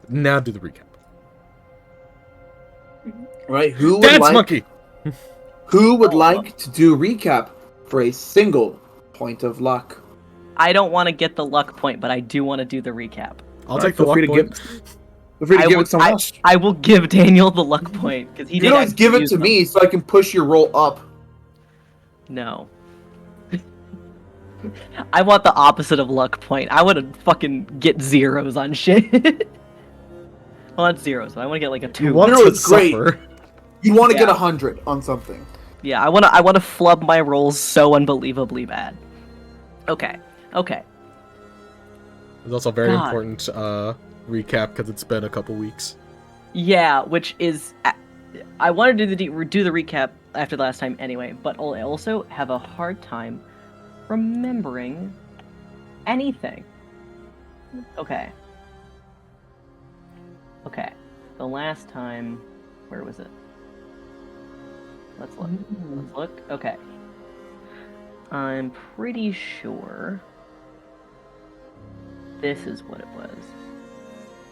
Now do the recap. Right? Who would Dance like monkey. Who would like to do recap for a single point of luck? I don't want to get the luck point, but I do want to do the recap. I'll take the Feel free luck to point. Feel free to give it to someone else. I will give Daniel the luck point because he You did can always actually give it use to them. me so I can push your roll up. No. I want the opposite of luck point. I want to fucking get zeros on shit. Well, not zeros. I want to get like a 2. You want Zero to is great. suffer. You want to get Yeah. 100 on something. Yeah, I want to flub my rolls so unbelievably bad. Okay. It's also a very God. important recap because it's been a couple weeks. Yeah, which is I wanted to do the recap after the last time anyway, but I also have a hard time remembering anything. Okay. The last time, where was it? Let's look. Okay. I'm pretty sure this is what it was.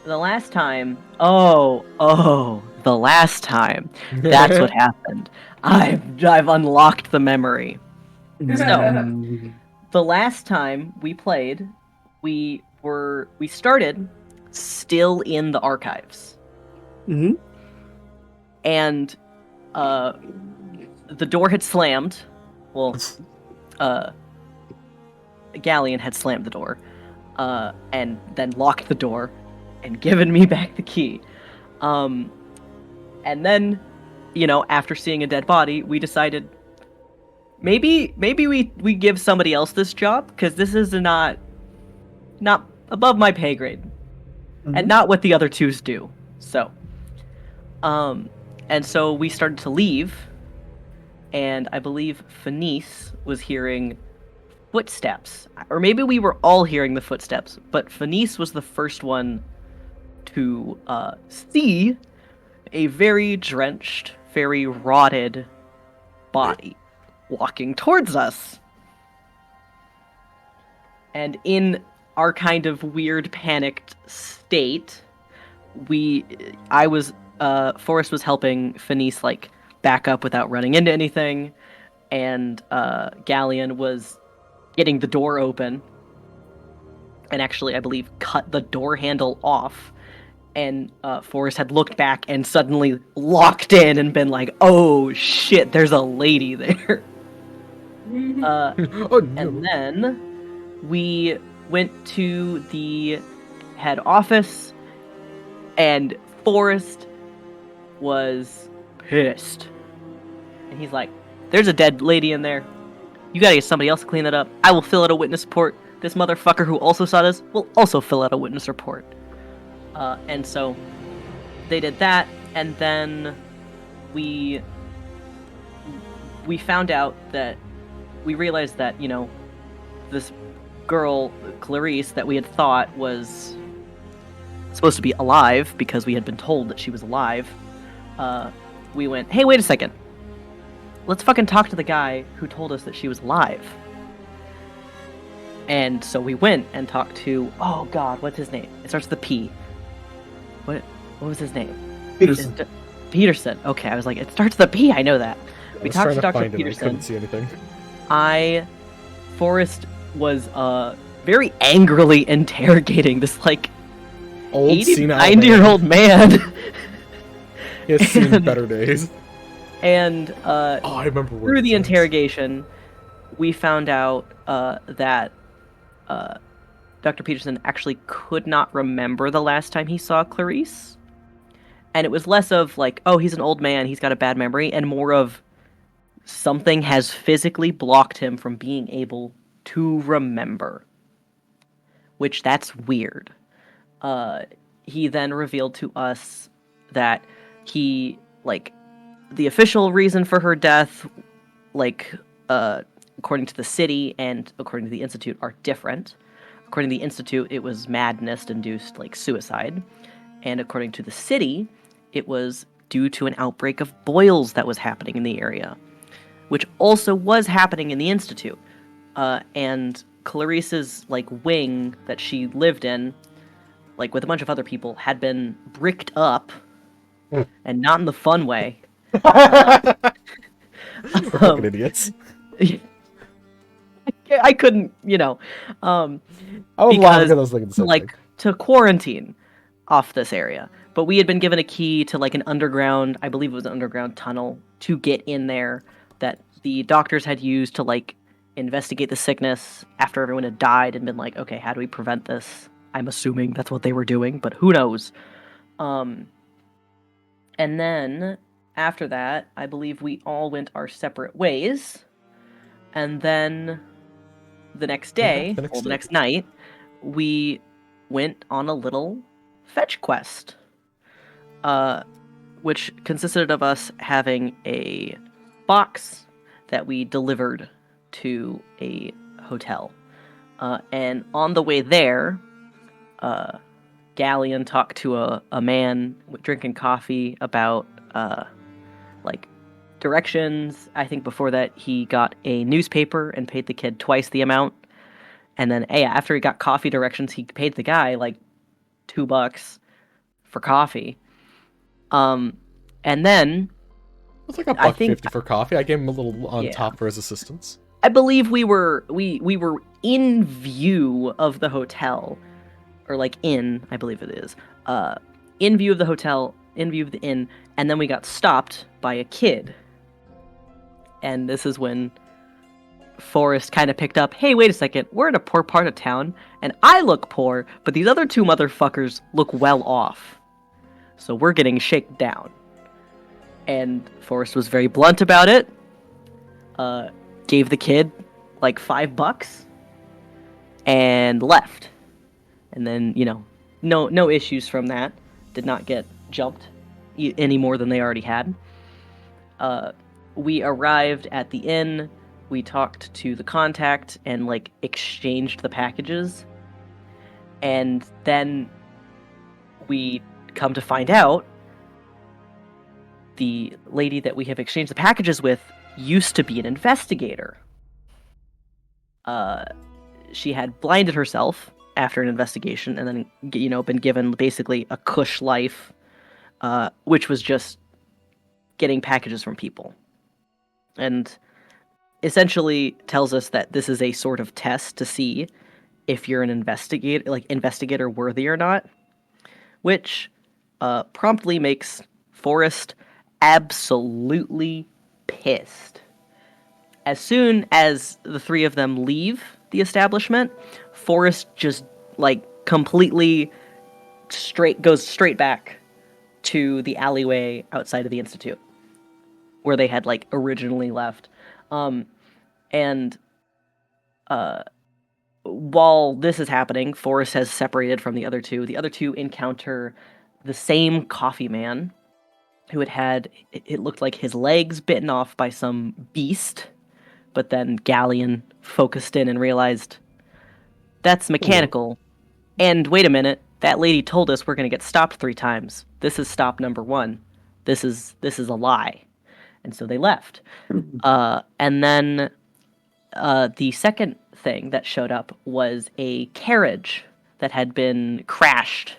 The last time, the last time. That's what happened. I've unlocked the memory. So, the last time we played, we started still in the archives. Mm-hmm. And the door had slammed. Well, Galleon had slammed the door, and then locked the door and given me back the key. And then, after seeing a dead body, we decided maybe we give somebody else this job, because this is not above my pay grade, and not what the other twos do. So, and so we started to leave, and I believe Fenice was hearing footsteps, or maybe we were all hearing the footsteps, but Fenice was the first one to see a very drenched, very rotted body walking towards us. And in our kind of weird panicked state, Forrest was helping Fenice like back up without running into anything, and Galleon was getting the door open and actually, I believe, cut the door handle off. And Forrest had looked back and suddenly locked in and been like, oh shit, there's a lady there. Oh no. And then we went to the head office, and Forrest was pissed. And he's like, there's a dead lady in there. You gotta get somebody else to clean that up. I will fill out a witness report. This motherfucker who also saw this will also fill out a witness report. And so they did that, and then we found out that we realized that, this girl, Clarice, that we had thought was supposed to be alive because we had been told that she was alive. We went, hey, wait a second. Let's fucking talk to the guy who told us that she was alive. And so we went and talked to, oh god, what's his name? It starts with a P. What was his name? Peterson. Peterson. Okay, I was like, it starts with a P, I know that. We talked to Dr. I Peterson. couldn't see anything. Forrest was very angrily interrogating this like Old 80, senile 90-year-old man. He has seen better days. And I remember where through the it interrogation, we found out that Dr. Peterson actually could not remember the last time he saw Clarice. And it was less of like, oh, he's an old man, he's got a bad memory, and more of something has physically blocked him from being able to remember. Which, that's weird. He then revealed to us that he, like, the official reason for her death, like, according to the city and according to the Institute, are different. According to the Institute, it was madness-induced, like, suicide. And according to the city, it was due to an outbreak of boils that was happening in the area, which also was happening in the Institute. And Clarice's, like, wing that she lived in, like with a bunch of other people, had been bricked up, Hmm. and not in the fun way. We're fucking idiots. I couldn't, I was laughing because because I was thinking the same thing. to quarantine off this area. But we had been given a key to like an underground, I believe it was an underground tunnel to get in there that the doctors had used to like investigate the sickness after everyone had died and been like, okay, how do we prevent this? I'm assuming that's what they were doing, but who knows? And then after that, I believe we all went our separate ways. And then the next day, the next or the day. next night, we went on a little fetch quest. Which consisted of us having a box that we delivered to a hotel. And on the way there, Galleon talked to a man drinking coffee about like directions. I think before that he got a newspaper and paid the kid twice the amount. And then after he got coffee directions, he paid the guy like $2 for coffee. And then It's like a I buck think 50 for coffee. I gave him a little on Yeah. top for his assistance. I believe we were in view of the hotel, or like I believe it is, in view of the hotel, in view of the inn, and then we got stopped by a kid. And this is when Forrest kind of picked up, hey, wait a second, we're in a poor part of town, and I look poor, but these other two motherfuckers look well off. So we're getting shaken down. And Forrest was very blunt about it. Gave the kid like $5 and left. And then, no issues from that. Did not get jumped any more than they already had. We arrived at the inn. We talked to the contact and like exchanged the packages. And then we come to find out the lady that we have exchanged the packages with used to be an investigator. She had blinded herself after an investigation and then, been given basically a cush life, which was just getting packages from people. And essentially tells us that this is a sort of test to see if you're an investigator worthy or not, which promptly makes Forrest absolutely pissed. As soon as the three of them leave the establishment, Forrest just like completely goes straight back to the alleyway outside of the institute where they had like originally left. And while this is happening, Forrest has separated from the other two. The other two encounter the same coffee man who had it looked like his legs bitten off by some beast, but then Galleon focused in and realized that's mechanical. And wait a minute, that lady told us we're going to get stopped 3 times. This is stop number 1. This is a lie. And so they left. And then the second thing that showed up was a carriage that had been crashed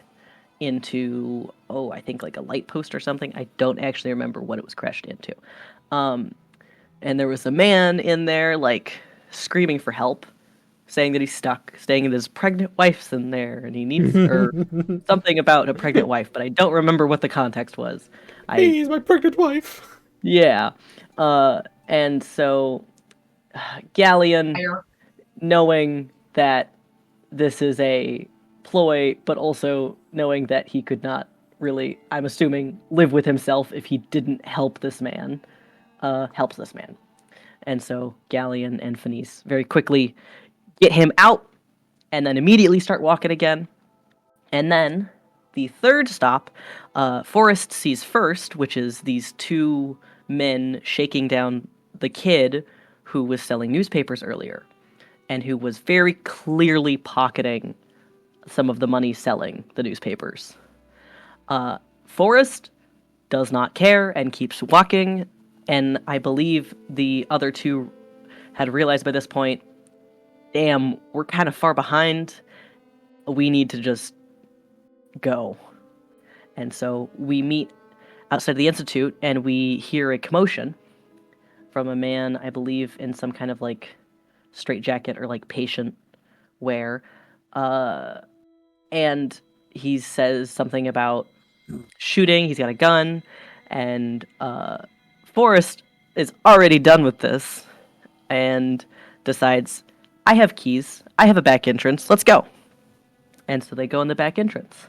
into, I think like a light post or something. I don't actually remember what it was crashed into. And there was a man in there, like, screaming for help, saying that he's stuck, saying that his pregnant wife's in there, and he needs, or something about a pregnant wife, but I don't remember what the context was. He's my pregnant wife. Yeah. And so Galleon, knowing that this is a ploy, but also knowing that he could not really, I'm assuming, live with himself if he didn't help this man, helps this man. And so Galleon and Phineas very quickly get him out and then immediately start walking again. And then the third stop, Forrest sees first, which is these 2 men shaking down the kid who was selling newspapers earlier and who was very clearly pocketing some of the money selling the newspapers. Forrest does not care and keeps walking, and I believe the other 2 had realized by this point, damn, we're kind of far behind. We need to just go. And so we meet outside the Institute, and we hear a commotion from a man, I believe, in some kind of like straitjacket or like patient wear. And he says something about shooting. He's got a gun, and Forrest is already done with this and decides, I have keys. I have a back entrance. Let's go. And so they go in the back entrance,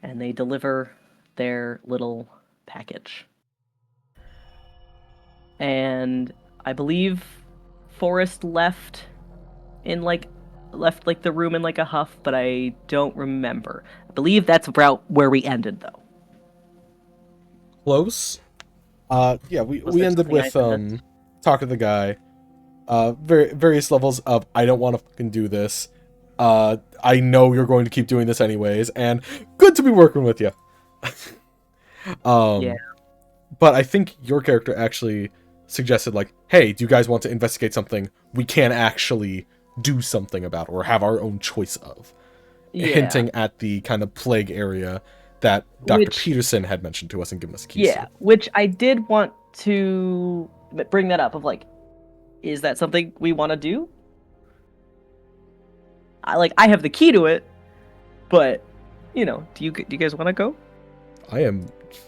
and they deliver their little package. And I believe Forrest left the room in like a huff, but I don't remember. I believe that's about where we ended though. Close. Yeah, we Was there ended something I with missed? talk to the guy. Various levels of I don't want to fucking do this. I know you're going to keep doing this anyways, and good to be working with you. Yeah. But I think your character actually suggested like, hey, do you guys want to investigate something we can actually do something about or have our own choice of? Yeah. Hinting at the kind of plague area that Dr. Which- Peterson had mentioned to us and given us keys Yeah, to. which I did want to bring that up of like, is that something we want to do? I have the key to it, but do you guys want to go? I am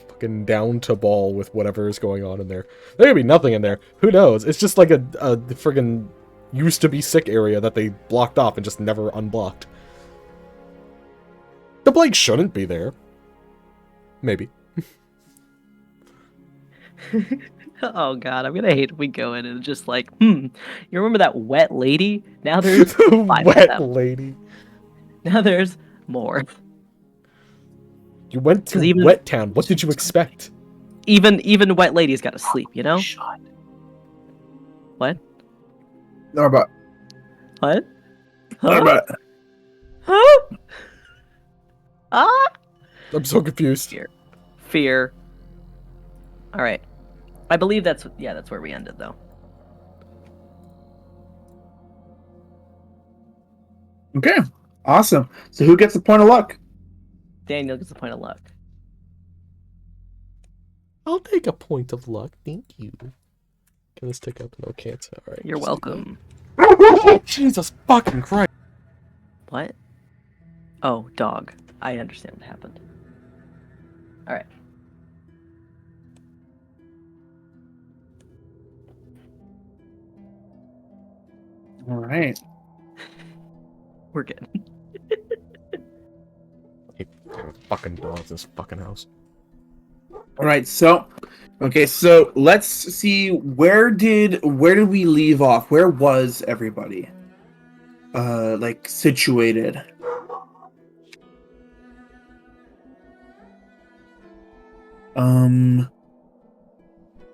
fucking down to ball with whatever is going on in there. There could be nothing in there. Who knows? It's just like a friggin' used to be sick area that they blocked off and just never unblocked. The plague shouldn't be there. Maybe. Oh god, I'm gonna hate if we go in and it's just like, you remember that wet lady? Now there's 5 of Wet them. lady. Now there's more. You went to 'Cause even- Wet Town. What did you expect? Even wet ladies gotta sleep, you know? Shot. What? No, but What? no, Huh? but Huh? Ah! I'm so confused. Fear. Alright. I believe that's where we ended though. okay, awesome. So who gets the point of luck? Daniel gets a point of luck. I'll take a point of luck. Thank you. Can this tick up? No, can't. Alright. You're welcome. Jesus fucking Christ. What? Oh, dog. I understand what happened. Alright. All right. We're good. Fucking dogs in this fucking house. All right. So, okay. So let's see. Where did we leave off? Where was everybody? Like situated.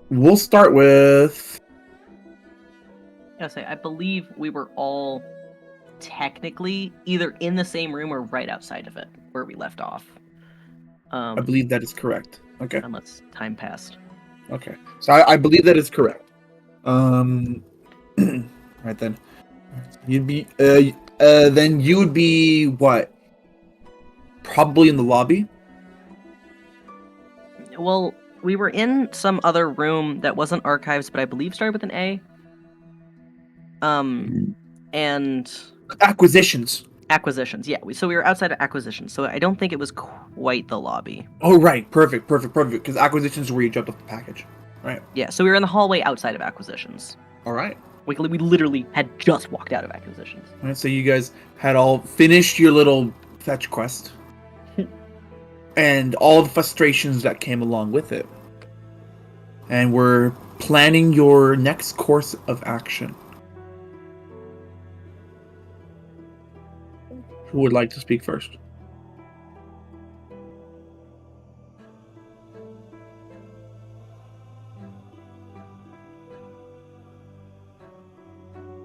We'll start with. I believe we were all technically either in the same room or right outside of it where we left off. I believe that is correct. Okay. Unless time passed. Okay. So I believe that is correct. Right then. You'd be then you would be what? Probably in the lobby. Well, we were in some other room that wasn't archives, but I believe started with an A. And Acquisitions. acquisitions. Yeah, so we were outside of acquisitions, so I don't think it was quite the lobby. Oh right, perfect. Because acquisitions is where you jumped off the package. Right. Yeah, so we were in the hallway outside of acquisitions. All right. We literally had just walked out of acquisitions. All right. So you guys had all finished your little fetch quest, and all the frustrations that came along with it, and we're planning your next course of action. Who would like to speak first?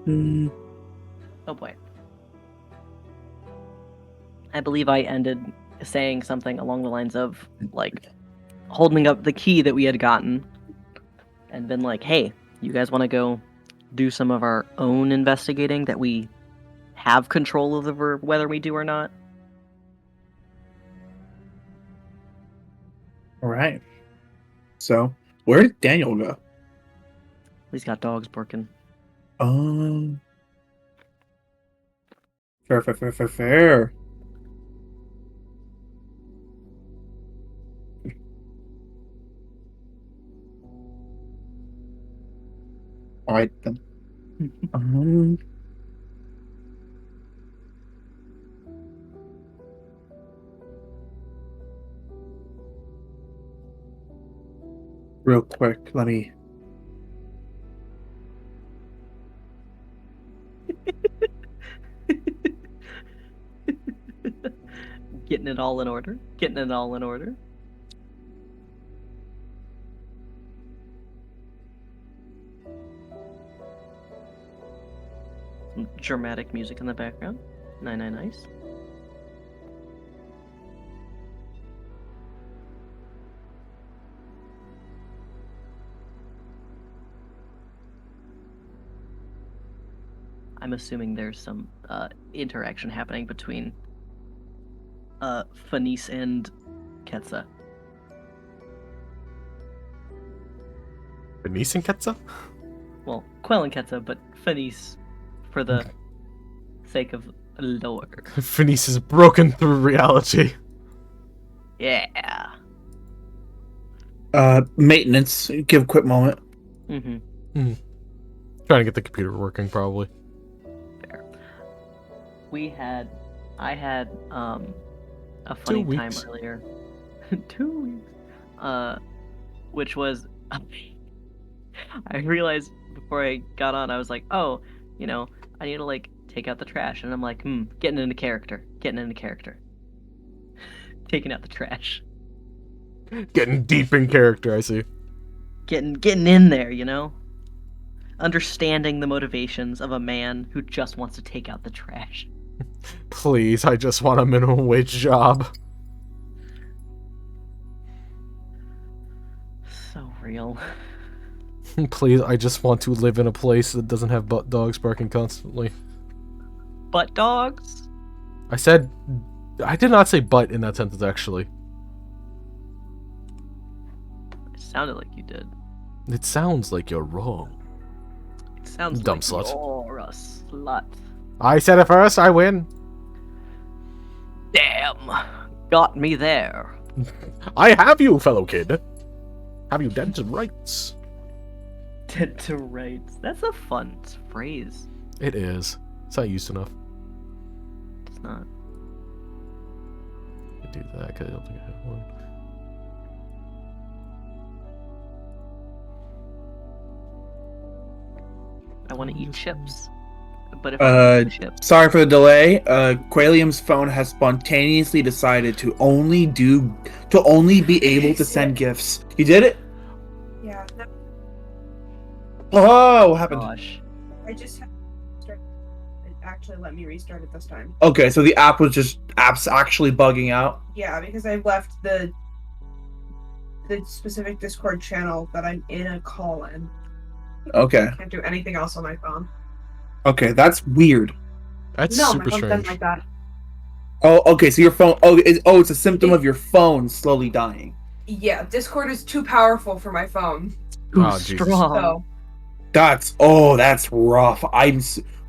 Oh boy. I believe I ended saying something along the lines of, like, holding up the key that we had gotten and been like, hey, you guys want to go do some of our own investigating that we have control over whether we do or not? Okay. So I believe that is correct. Yeah, so we were in the hallway outside of acquisitions. So I don't think it was quite the lobby. All right. All right. So, where did Daniel go? He's got dogs barking. Fair. All right then. Real quick, let me. Getting it all in order. Getting it all in order. Some dramatic music in the background. Nice. I'm assuming there's some interaction happening between Fanice and Ketsa. Benice and Ketza? Well, Quell and Ketsa, but Fanice for the sake of lore. Fenice is broken through reality. Yeah. Maintenance. Give a quick moment. Mm-hmm. Trying to get the computer working, probably. Fair. I had a funny 2 time weeks. earlier. 2 weeks. Which was I realized before I got on, I was like, oh, I need to like take out the trash, and I'm like, getting into character. Taking out the trash. Getting deep in character, I see. Getting in there, Understanding the motivations of a man who just wants to take out the trash. Please, I just want a minimum wage job. So real. Please, I just want to live in a place that doesn't have butt dogs barking constantly. Butt dogs? I did not say butt in that sentence, actually. It sounded like you did. It sounds like you're wrong. It sounds Dumb like slut. you're a slut. I said it first, I win. Damn. Got me there. I have you, fellow kid. Have you dead to rights? Dead to rights. That's a fun phrase. It is. It's not used enough. It's not. I do that because I don't think I have one. I want to eat chips. But if I eat chips... Sorry for the delay. Qualium's phone has spontaneously decided to only be able to send gifts. You did it? Yeah. No, Oh, what happened? Gosh. I just had to start. It actually let me restart it this time. Okay, so the app's actually bugging out. Yeah, because I left the specific Discord channel that I'm in a call in. Okay. Can't do anything else on my phone. Okay, that's weird. That's No, super my phone's done strange. like that. Oh, okay, so your phone it's a symptom of your phone slowly dying. Yeah, Discord is too powerful for my phone. Too Oh, Jesus. strong. So That's rough.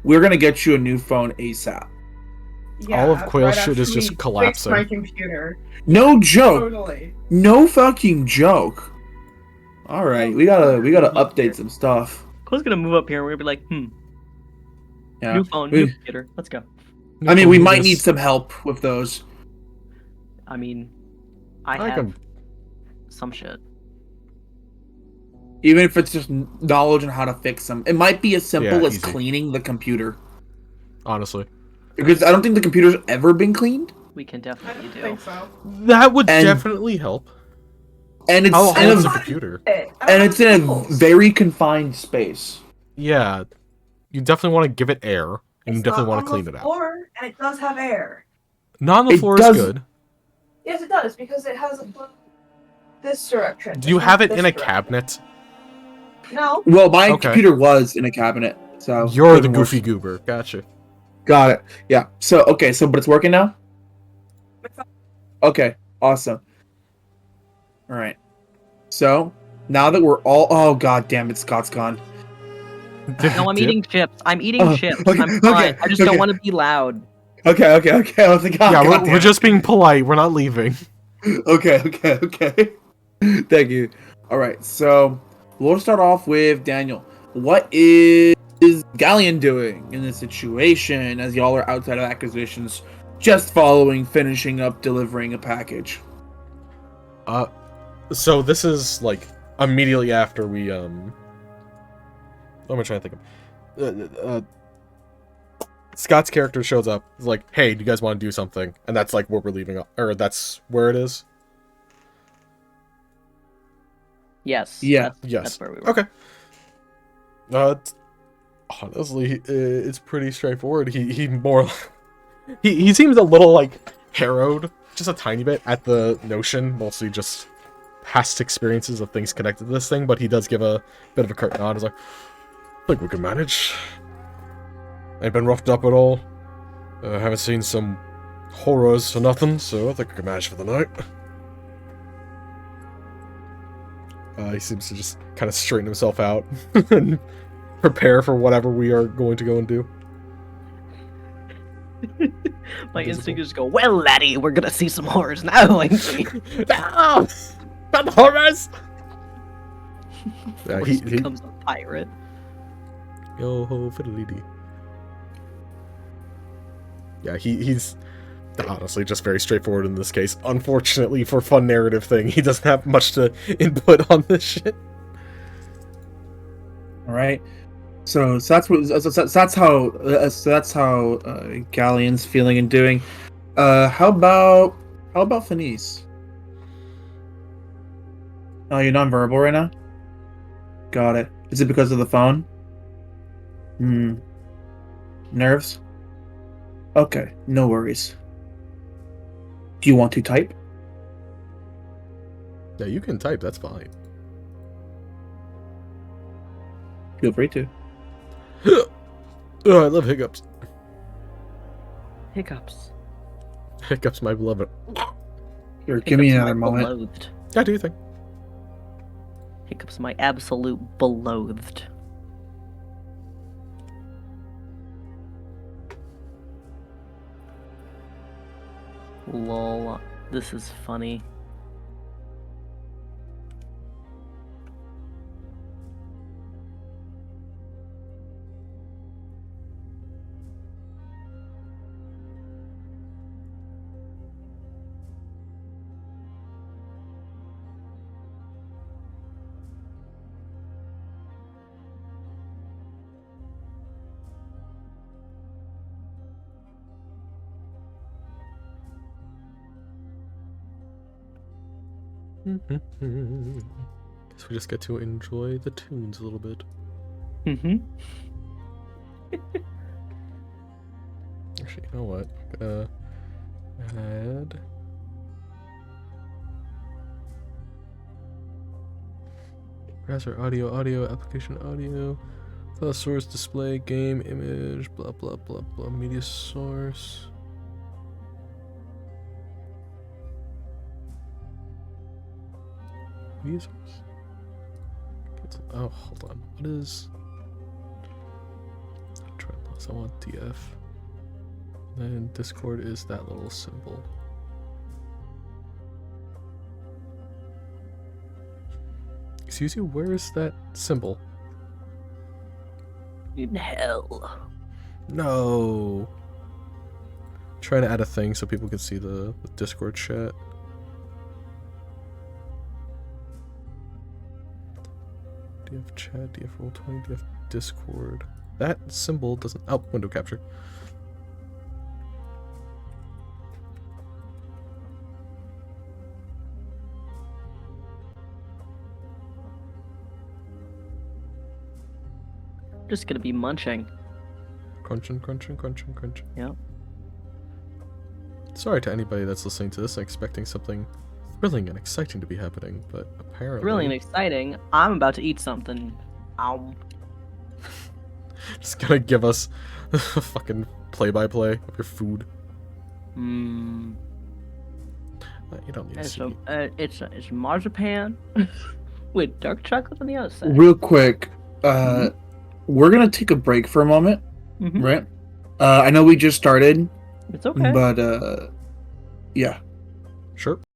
We're gonna get you a new phone ASAP. yeah, All of Quail's right shit is after just we collapsing. fix my computer. No joke. Totally. No fucking joke. All right, we gotta update some stuff. Cole's gonna move up here and we're gonna be like, Yeah. new phone, new computer. Let's go. I mean, we might need some help with those. I mean, I I have can- some shit. Even if it's just knowledge on how to fix them. It might be as simple Yeah, as easy. cleaning the computer. Honestly. Because I don't think the computer's ever been cleaned. We can I definitely don't do. think so. That would And- definitely help. And it's How in old is a, the computer? and it's in a very confined space. Yeah. You definitely want to give it air, and you definitely want to clean it out. Floor, and it does have air. Not on the It floor does- is good. Yes, it does because it has a flow this direction. Do you It's have not it in this a direction. cabinet? No. Well, my Okay. computer was in a cabinet, so You're the could've goofy worked. goober. Gotcha. Got it. Yeah. So but it's working now. Okay. Awesome. All right. So now that we're all, oh god damn it, Scott's gone. No, I'm Dip? eating chips. I'm eating Oh, chips. okay, I'm fine. okay, I just okay. don't want to be loud. Okay. I was like, oh, Yeah, god we're damn just being polite. We're not leaving. it. Okay. Thank you. All right. So we'll start off with Daniel. What is Galleon doing in this situation as y'all are outside of acquisitions, just finishing up delivering a package? So this is like immediately after we what am I trying to think of? Scott's character shows up. He's like, "Hey, do you guys want to do something?" And that's like where we're leaving, or that's where it is. Yes. Yeah. Yes. That's where we were. Okay. Honestly, it's pretty straightforward. He more he seems a little like harrowed, just a tiny bit at the notion, mostly just past experiences of things connected to this thing. But he does give a bit of a curt nod. He's like, "I think we can manage. Ain't been roughed up at all. Haven't seen some horrors or nothing, so I think we can manage for the night." He seems to just kind of straighten himself out and prepare for whatever we are going to go and do. My instinct is to go, well, laddie, we're gonna see some horrors now, ain't we? No! Not horrors! Yeah, He becomes a pirate. Yo ho fiddly dee. Yeah, he's honestly just very straightforward in this case. Unfortunately, for fun narrative thing, he doesn't have much to input on this shit. All right. So that's how Galleon's feeling and doing. How about Fenice? Oh, you're nonverbal right now. Got it. Is it because of the phone? Nerves? Okay, no worries. Do you want to type? Yeah, you can type, that's fine. Feel free to. Oh, I love hiccups. Hiccups. Hiccups, my beloved. Here, give me Hiccups another my moment. beloathed. Yeah, do you think? Hiccups my absolute beloathed. Lol. This is funny. Guess we just get to enjoy the tunes a little bit. Mm-hmm. Actually, you know what? I'm gonna add. Browser audio, application audio, file source, display, game, image, blah blah blah blah, media source. Media source? Oh, hold on. What is. I want DF. Then Discord is that little symbol. Excuse you, where is that symbol? In hell. No. Trying to add a thing so people can see the Discord chat. DF chat, DF roll20, DF Discord. That symbol doesn't. Oh, window capture. I'm just gonna be munching. Crunching. Yep. Sorry to anybody that's listening to this and expecting something thrilling and exciting to be happening, but apparently. Thrilling and exciting. I'm about to eat something. Ow. Just gonna give us a fucking play-by-play of your food. You don't need a It's CD. it's marzipan with dark chocolate on the outside. Real quick, we're gonna take a break for a moment, Mhm. right? I know we just started, It's okay. but yeah. Sure.